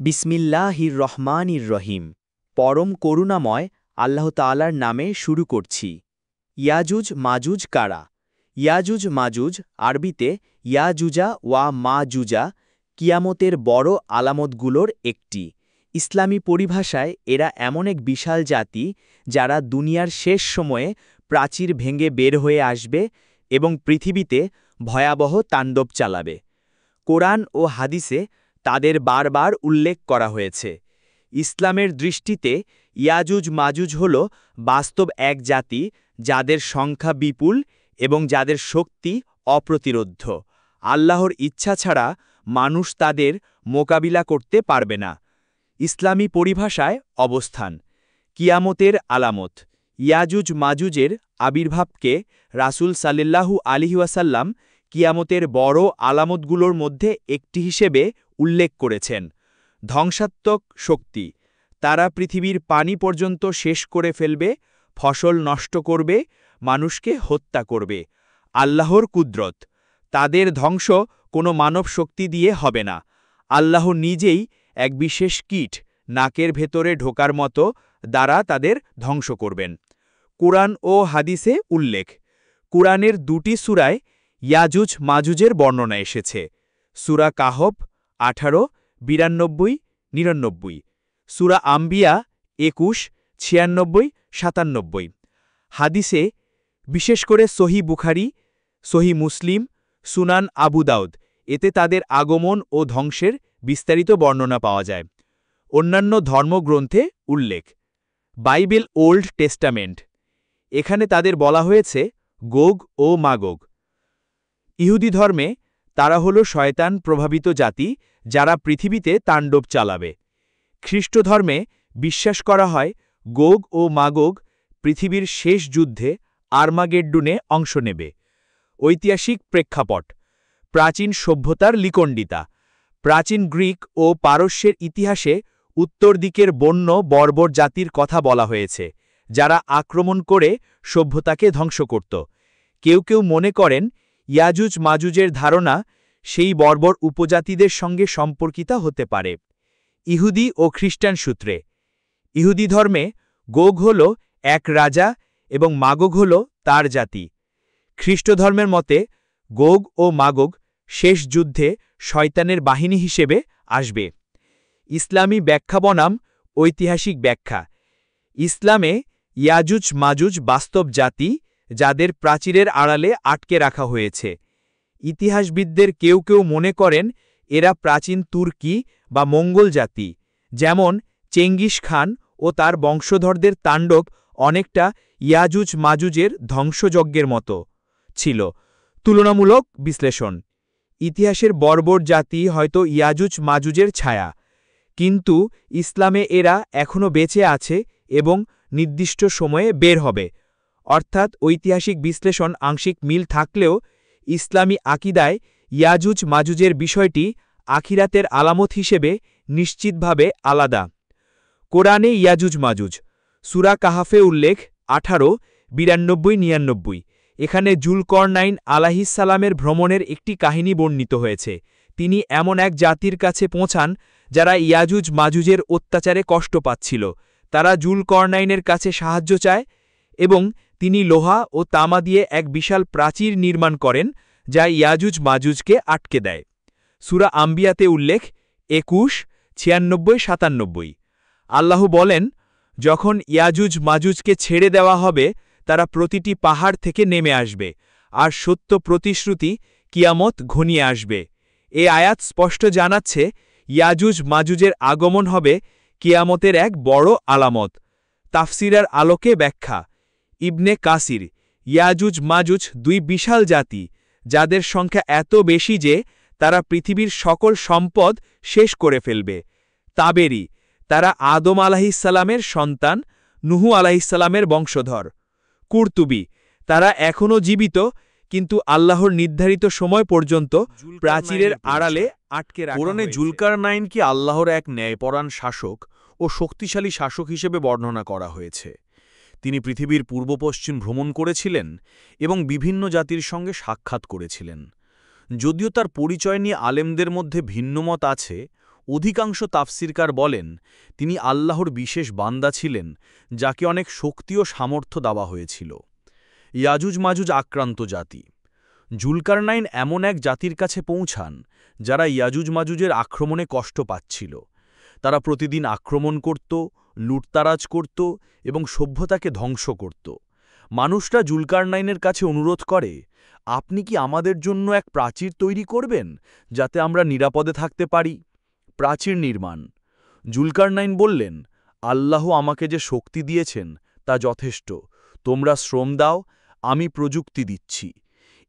বিসমিল্লাহির রহমানির রহিম। পরম করুণাময় আল্লাহ তাআলার নামে শুরু করছি। ইয়াজুজ মাজুজ কারা? ইয়াজুজ মাজুজ আরবিতে ইয়াজুজা ওয়া মাজুজা কিয়ামতের বড় আলামতগুলোর একটি। ইসলামী পরিভাষায় এরা এমন এক বিশাল জাতি যারা দুনিয়ার শেষ সময়ে প্রাচীর ভেঙে বের হয়ে আসবে এবং পৃথিবীতে ভয়াবহ তাণ্ডব চালাবে। কোরআন ও হাদিসে তাদের বারবার উল্লেখ করা হয়েছে। ইসলামের দৃষ্টিতে ইয়াজুজ মাজুজ হল বাস্তব এক জাতি যাদের সংখ্যা বিপুল এবং যাদের শক্তি অপ্রতিরোধ্য। আল্লাহর ইচ্ছা ছাড়া মানুষ তাদের মোকাবিলা করতে পারবে না। ইসলামী পরিভাষায় অবস্থান। কিয়ামতের আলামত। ইয়াজুজ মাজুজের আবির্ভাবকে রাসূল সাল্লাল্লাহু আলাইহি ওয়াসাল্লাম কিয়ামতের বড় আলামতগুলোর মধ্যে একটি হিসেবে উল্লেখ করেছেন। ধ্বংসাত্মক শক্তি। তারা পৃথিবীর পানি পর্যন্ত শেষ করে ফেলবে, ফসল নষ্ট করবে, মানুষকে হত্যা করবে। আল্লাহর কুদরত। তাদের ধ্বংস কোনো মানব শক্তি দিয়ে হবে না। আল্লাহ নিজেই এক বিশেষ কীট নাকের ভেতরে ঢোকার মতো দ্বারা তাদের ধ্বংস করবেন। কুরআন ও হাদিসে উল্লেখ। কুরআনের দুটি সূরায় ইয়াজুজ মাজুজের বর্ণনা এসেছে। সূরা কাহফ 18, 92, 99, সূরা আম্বিয়া 21, 96, 97। হাদিসে, বিশেষ করে সহিহ বুখারী, সহিহ মুসলিম, সুনান আবু দাউদ, এতে তাদের আগমন ও ধ্বংসের বিস্তারিত বর্ণনা পাওয়া যায়। অন্যান্য ধর্মগ্রন্থে উল্লেখ। Bible old testament. এখানে তাদের বলা হয়েছে গোগ ও মাগোগ। ইহুদি ধর্মে তারা হল শয়তান প্রভাবিত জাতি যারা পৃথিবীতে তাণ্ডব চালাবে। খ্রিস্ট ধর্মে বিশ্বাস করা হয় গোগ ও মাগোগ পৃথিবীর শেষ যুদ্ধে আর্মাগেড্ডুনে অংশ নেবে। ঐতিহাসিক প্রেক্ষাপট। প্রাচীন সভ্যতার লিকণ্ডিতা। প্রাচীন গ্রিক ও পারস্যের ইতিহাসে উত্তর দিকের বন্য বর্বর জাতির কথা বলা হয়েছে, যারা আক্রমণ করে সভ্যতাকে ধ্বংস করত। কেউ কেউ মনে করেন ইয়াজুজ মাজুজের ধারণা সেই বর্বর উপজাতিদের সঙ্গে সম্পর্কিত হতে পারে। ইহুদি ও খ্রিস্টান সূত্রে। ইহুদি ধর্মে গোগ হল এক রাজা এবং মাগোগ হল তার জাতি। খ্রিস্ট ধর্মের মতে গোগ ও মাগোগ শেষ যুদ্ধে শয়তানের বাহিনী হিসেবে আসবে। ইসলামী ব্যাখ্যা বনাম ঐতিহাসিক ব্যাখ্যা। ইসলামে ইয়াজুজ মাজুজ বাস্তব জাতি যাদের প্রাচীরের আড়ালে আটকে রাখা হয়েছে। ইতিহাসবিদদের কেউ কেউ মনে করেন এরা প্রাচীন তুর্কি বা মঙ্গল জাতি, যেমন চেঙ্গিস খান ও তার বংশধরদের তাণ্ডব অনেকটা ইয়াজুজ মাজুজের ধ্বংসযজ্ঞের মতো ছিল। তুলনামূলক বিশ্লেষণ। ইতিহাসের বর্বর জাতি হয়তো ইয়াজুজ মাজুজের ছায়া, কিন্তু ইসলামে এরা এখনও বেঁচে আছে এবং নির্দিষ্ট সময়ে বের হবে। অর্থাৎ ঐতিহাসিক বিশ্লেষণ আংশিক মিল থাকলেও ইসলামী আকিদায় ইয়াজুজ মাজুজের বিষয়টি আখিরাতের আলামত হিসেবে নিশ্চিতভাবে আলাদা। কোরআনে ইয়াজুজ মাজুজ। সূরা কাহফে উল্লেখ 18, 92, 99। এখানে জুলকরনাইন আলাইহিসসালামের ভ্রমণের একটি কাহিনী বর্ণিত হয়েছে। তিনি এমন এক জাতির কাছে পৌঁছান যারা ইয়াজুজ মাজুজের অত্যাচারে কষ্ট পাচ্ছিল। তারা জুলকরনাইনের কাছে সাহায্য চায় এবং তিনি লোহা ও তামা দিয়ে এক বিশাল প্রাচীর নির্মাণ করেন যা ইয়াজুজ মাজুজকে আটকে দেয়। সূরা আম্বিয়াতে উল্লেখ 21, 96, 97। আল্লাহ বলেন, যখন ইয়াজুজ মাজুজকে ছেড়ে দেওয়া হবে তারা প্রতিটি পাহাড় থেকে নেমে আসবে, আর সত্য প্রতিশ্রুতি কিয়ামত ঘনিয়ে আসবে। এ আয়াত স্পষ্ট জানাচ্ছে ইয়াজুজ মাজুজের আগমন হবে কিয়ামতের এক বড় আলামত। তাফসিরের আলোকে ব্যাখ্যা। ইবনে কাসির। ইয়াজুজ মাজুজ দুই বিশাল জাতি যাদের সংখ্যা এত বেশি যে তারা পৃথিবীর সকল সম্পদ শেষ করে ফেলবে। তাবেরি। তারা আদম আলাইহিসসালামের সন্তান, নুহু আলাইহিসসালামের বংশধর। কুরতুবী। তারা এখনও জীবিত, কিন্তু আল্লাহর নির্ধারিত সময় পর্যন্ত প্রাচীরের আড়ালে আটকে রাখা হয়েছে। কোরআনে জুলকারনাইন কি আল্লাহর এক ন্যায়পরায়ণ শাসক ও শক্তিশালী শাসক হিসেবে বর্ণনা করা হয়েছে। তিনি পৃথিবীর পূর্ব পশ্চিম ভ্রমণ করেছিলেন এবং বিভিন্ন জাতির সঙ্গে সাক্ষাৎ করেছিলেন। যদিও তার পরিচয় নিয়ে আলেমদের মধ্যে ভিন্নমত আছে, অধিকাংশ তাফসিরকার বলেন তিনি আল্লাহর বিশেষ বান্দা ছিলেন, যাকে অনেক শক্তি ও সামর্থ্য দেওয়া হয়েছিল। ইয়াজুজ মাজুজ আক্রান্ত জাতি। জুলকারনাইন এমন এক জাতির কাছে পৌঁছান যারা ইয়াজুজ মাজুজের আক্রমণে কষ্ট পাচ্ছিল। তারা প্রতিদিন আক্রমণ করত, লুটতারাজ করত এবং সভ্যতাকে ধ্বংস করত। মানুষরা জুলকারনাইনের কাছে অনুরোধ করে, আপনি কি আমাদের জন্য এক প্রাচীর তৈরি করবেন যাতে আমরা নিরাপদে থাকতে পারি? প্রাচীর নির্মাণ। জুলকারনাইন বললেন, আল্লাহ আমাকে যে শক্তি দিয়েছেন তা যথেষ্ট, তোমরা শ্রম দাও, আমি প্রযুক্তি দিচ্ছি।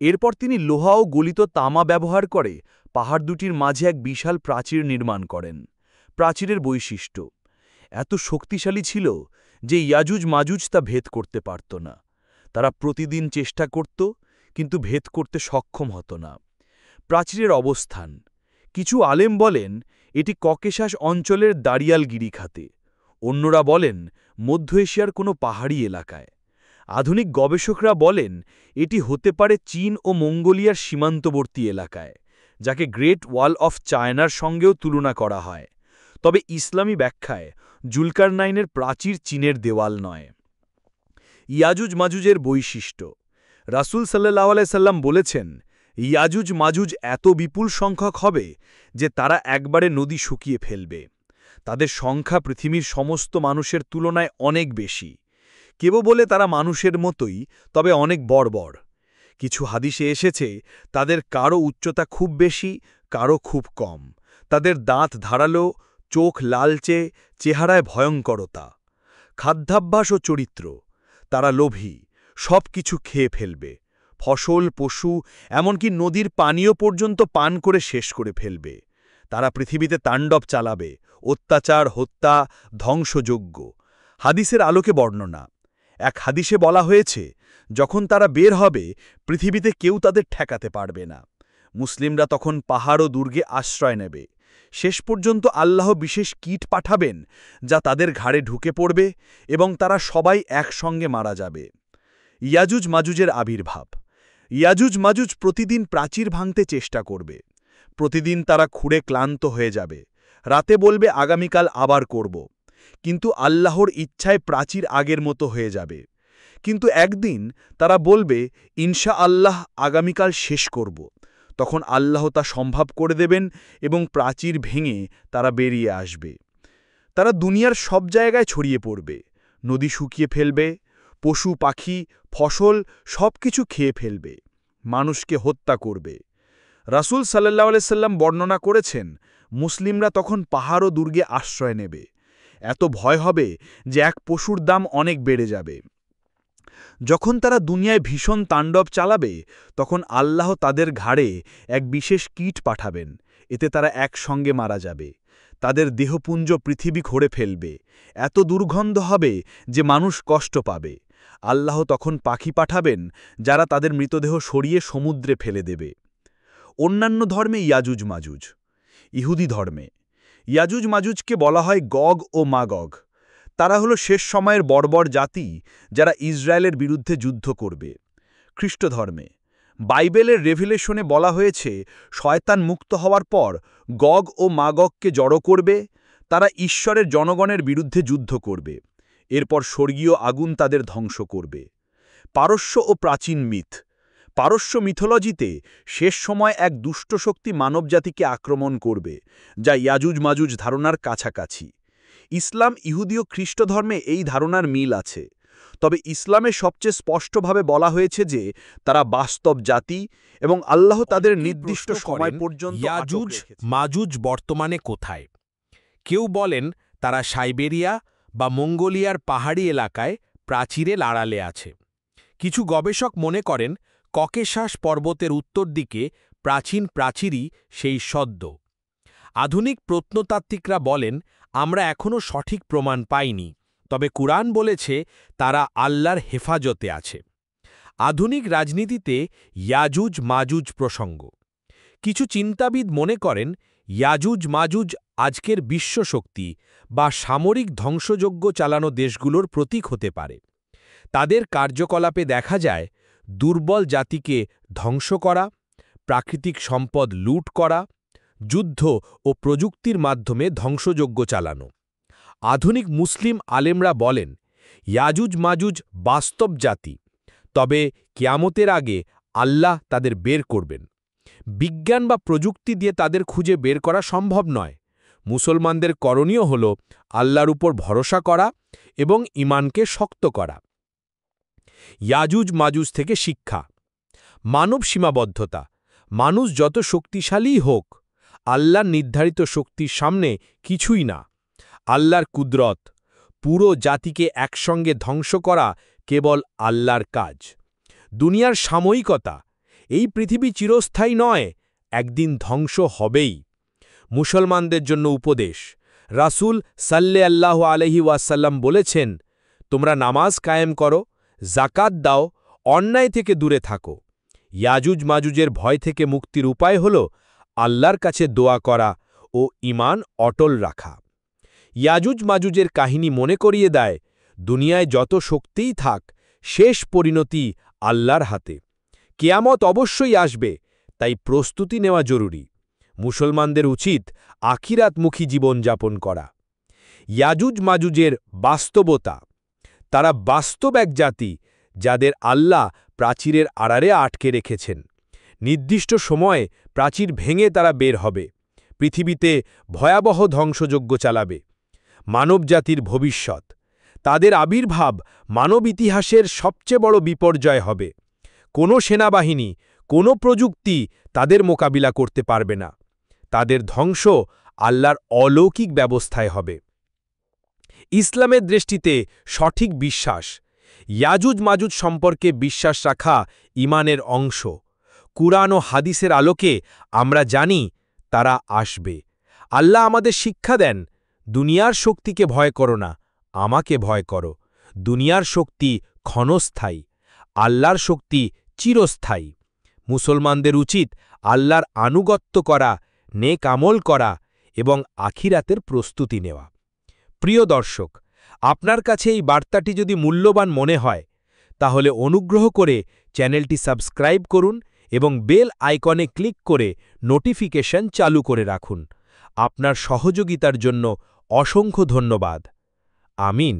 এরপর তিনি লোহা ও গলিত তামা ব্যবহার করে পাহাড় দুটির মাঝে এক বিশাল প্রাচীর নির্মাণ করেন। প্রাচীরের বৈশিষ্ট্য এত শক্তিশালী ছিল যে ইয়াজুজ মাজুজ তা ভেদ করতে পারত না। তারা প্রতিদিন চেষ্টা করত, কিন্তু ভেদ করতে সক্ষম হতো না। প্রাচীরের অবস্থান। কিছু আলেম বলেন এটি ককেশাস অঞ্চলের দারিয়াল গিরিখাতে, অন্যরা বলেন মধ্য এশিয়ার কোনো পাহাড়ি এলাকায়। আধুনিক গবেষকরা বলেন এটি হতে পারে চীন ও মঙ্গোলিয়ার সীমান্তবর্তী এলাকায়, যাকে গ্রেট ওয়াল অফ চায়নার সঙ্গেও তুলনা করা হয়। তবে ইসলামী ব্যাখ্যায় জুলকারনাইনের প্রাচীর চীনের দেওয়াল নয়। ইয়াজুজ মাজুজের বৈশিষ্ট্য। রাসূল সাল্লাল্লাহু আলাইহি সাল্লাম বলেছেন, ইয়াজুজ মাজুজ এত বিপুল সংখ্যক হবে যে তারা একবারে নদী শুকিয়ে ফেলবে। তাদের সংখ্যা পৃথিবীর সমস্ত মানুষের তুলনায় অনেক বেশি। কেউ বলে তারা মানুষের মতোই, তবে অনেক বর্বর। কিছু হাদিসে এসেছে তাদের কারো উচ্চতা খুব বেশি, কারো খুব কম। তাদের দাঁত ধারালো, চোখ লালচে, চেহারায় ভয়ঙ্করতা। খাদ্যাভ্যাস ও চরিত্র। তারা লোভী, সব কিছু খেয়ে ফেলবে। ফসল, পশু, এমনকি নদীর পানীয় পর্যন্ত পান করে শেষ করে ফেলবে। তারা পৃথিবীতে তাণ্ডব চালাবে, অত্যাচার, হত্যা, ধ্বংসযজ্ঞ। হাদিসের আলোকে বর্ণনা। এক হাদিসে বলা হয়েছে, যখন তারা বের হবে পৃথিবীতে কেউ তাদের ঠেকাতে পারবে না। মুসলিমরা তখন পাহাড় ও দুর্গে আশ্রয় নেবে। শেষ পর্যন্ত আল্লাহ বিশেষ কীট পাঠাবেন যা তাদের ঘাড়ে ঢুকে পড়বে এবং তারা সবাই একসঙ্গে মারা যাবে। ইয়াজুজ মাজুজের আবির্ভাব। ইয়াজুজ মাজুজ প্রতিদিন প্রাচীর ভাঙতে চেষ্টা করবে। প্রতিদিন তারা খুঁড়ে ক্লান্ত হয়ে যাবে। রাতে বলবে আগামীকাল আবার করব। কিন্তু আল্লাহর ইচ্ছায় প্রাচীর আগের মতো হয়ে যাবে। কিন্তু একদিন তারা বলবে, ইনশা আল্লাহ আগামীকাল শেষ করব। তখন আল্লাহ তা সম্ভব করে দেবেন এবং প্রাচীর ভেঙে তারা বেরিয়ে আসবে। তারা দুনিয়ার সব জায়গায় ছড়িয়ে পড়বে। নদী শুকিয়ে ফেলবে, পশু পাখি ফসল সব কিছু খেয়ে ফেলবে, মানুষকে হত্যা করবে। রাসূল সাল্লাল্লাহু আলাইহি সাল্লাম বর্ণনা করেছেন, মুসলিমরা তখন পাহাড় ও দুর্গে আশ্রয় নেবে। এত ভয় হবে যে এক পশুর দাম অনেক বেড়ে যাবে। যখন তারা দুনিয়ায় ভীষণ তাণ্ডব চালাবে, তখন আল্লাহ তাদের ঘাড়ে এক বিশেষ কীট পাঠাবেন। এতে তারা একসঙ্গে মারা যাবে। তাদের দেহপুঞ্জ পৃথিবী ঘরে ফেলবে। এত দুর্গন্ধ হবে যে মানুষ কষ্ট পাবে। আল্লাহ তখন পাখি পাঠাবেন যারা তাদের মৃতদেহ সরিয়ে সমুদ্রে ফেলে দেবে। অন্যান্য ধর্মে ইয়াজুজ মাজুজ। ইহুদি ধর্মে ইয়াজুজ মাজুজকে বলা হয় গগ ও মাগগ। তারা হলো শেষ সময়ের বর্বর জাতি যারা ইসরায়েলের বিরুদ্ধে যুদ্ধ করবে। খ্রিস্ট ধর্মে বাইবেলের রেভিলেশনে বলা হয়েছে শয়তান মুক্ত হওয়ার পর গগ ও মাগগকে জড়ো করবে। তারা ঈশ্বরের জনগণের বিরুদ্ধে যুদ্ধ করবে। এরপর স্বর্গীয় আগুন তাদের ধ্বংস করবে। পারস্য ও প্রাচীন মিথ। পারস্য মিথোলজিতে শেষ সময় এক দুষ্ট শক্তি মানবজাতিকে আক্রমণ করবে, যা ইয়াজুজ মাজুজ ধারণার কাছাকাছি। ইসলাম, ইহুদি ও খ্রিস্ট ধর্মে এই ধারণার মিল আছে। তবে ইসলামে সবচেয়ে স্পষ্টভাবে বলা হয়েছে যে তারা বাস্তব জাতি এবং আল্লাহ তাদের নির্দিষ্ট সময় পর্যন্ত ইয়াজুজ মাজুজ বর্তমানে কোথায়? কেউ বলেন তারা সাইবেরিয়া বা মঙ্গোলিয়ার পাহাড়ি এলাকায় প্রাচীরের আড়ালে আছে। কিছু গবেষক মনে করেন ককেশাস পর্বতের উত্তর দিকে প্রাচীন প্রাচীরই সেই সদ্য। আধুনিক প্রত্নতাত্ত্বিকরা বলেন আমরা এখনও সঠিক প্রমাণ পাইনি, তবে কুরআন বলেছে তারা আল্লাহর হেফাজতে আছে। আধুনিক রাজনীতিতে ইয়াজুজ মাজুজ প্রসঙ্গ। কিছু চিন্তাবিদ মনে করেন ইয়াজুজ মাজুজ আজকের বিশ্বশক্তি বা সামরিক ধ্বংসযজ্ঞ চালানো দেশগুলোর প্রতীক হতে পারে। তাদের কার্যকলাপে দেখা যায় দুর্বল জাতিকে ধ্বংস করা, প্রাকৃতিক সম্পদ লুট করা, যুদ্ধ ও প্রযুক্তির মাধ্যমে ধ্বংসযজ্ঞ চালানো। আধুনিক মুসলিম আলেমরা বলেন, ইয়াজুজ মাজুজ বাস্তব জাতি, তবে কিয়ামতের আগে আল্লাহ তাদের বের করবেন। বিজ্ঞান বা প্রযুক্তি দিয়ে তাদের খুঁজে বের করা সম্ভব নয়। মুসলমানদের করণীয় হল আল্লাহর উপর ভরসা করা এবং ঈমানকে শক্ত করা। ইয়াজুজ মাজুজ থেকে শিক্ষা। মানব সীমাবদ্ধতা। মানুষ যত শক্তিশালীই হোক, আল্লাহর নির্ধারিত শক্তির সামনে কিছুই না। আল্লাহর কুদরত। পুরো জাতিকে একসঙ্গে ধ্বংস করা কেবল আল্লাহর কাজ। দুনিয়ার সাময়িকতা। এই পৃথিবী চিরস্থায়ী নয়, একদিন ধ্বংস হবেই। মুসলমানদের জন্য উপদেশ। রাসূল সাল্লাল্লাহু আলাইহি ওয়াসাল্লাম বলেছেন, তোমরা নামাজ কায়েম করো, জাকাত দাও, অন্যায় থেকে দূরে থাকো। ইয়াজুজ মাজুজের ভয় থেকে মুক্তির উপায় হল আল্লাহর কাছে দোয়া করা ও ঈমান অটল রাখা। ইয়াজুজ মাজুজের কাহিনী মনে করিয়ে দেয়, দুনিয়ায় যত শক্তিই থাক, শেষ পরিণতি আল্লাহর হাতে। কিয়ামত অবশ্যই আসবে, তাই প্রস্তুতি নেওয়া জরুরি। মুসলমানদের উচিত আখিরাতমুখী জীবনযাপন করা। ইয়াজুজ মাজুজের বাস্তবতা। তারা বাস্তব এক জাতি, যাদের আল্লাহ প্রাচীরের আড়ালে আটকে রেখেছেন। নির্দিষ্ট সময়ে প্রাচীর ভেঙে তারা বের হবে, পৃথিবীতে ভয়াবহ ধ্বংসযজ্ঞ চালাবে। মানবজাতির ভবিষ্যৎ। তাদের আবির্ভাব মানব ইতিহাসের সবচেয়ে বড় বিপর্যয় হবে। কোনো সেনাবাহিনী, কোনো প্রযুক্তি তাদের মোকাবিলা করতে পারবে না। তাদের ধ্বংস আল্লাহর অলৌকিক ব্যবস্থায় হবে। ইসলামের দৃষ্টিতে সঠিক বিশ্বাস। ইয়াজুজ মাজুজ সম্পর্কে বিশ্বাস রাখা ঈমানের অংশ। কুরআন ও হাদিসের আলোকে আমরা জানি তারা আসবে। আল্লাহ আমাদের শিক্ষা দেন, দুনিয়ার শক্তিকে ভয় করো না, আমাকে ভয় করো। দুনিয়ার শক্তি ক্ষণস্থায়ী, আল্লাহর শক্তি চিরস্থায়ী। মুসলমানদের উচিত আল্লাহর আনুগত্য করা, নেক আমল করা এবং আখিরাতের প্রস্তুতি নেওয়া। প্রিয় দর্শক, আপনার কাছে এই বার্তাটি যদি মূল্যবান মনে হয়, তাহলে অনুগ্রহ করে চ্যানেলটি সাবস্ক্রাইব করুন এবং বেল আইকনে ক্লিক করে নোটিফিকেশন চালু করে রাখুন। আপনার সহযোগিতার জন্য অসংখ্য ধন্যবাদ। আমিন।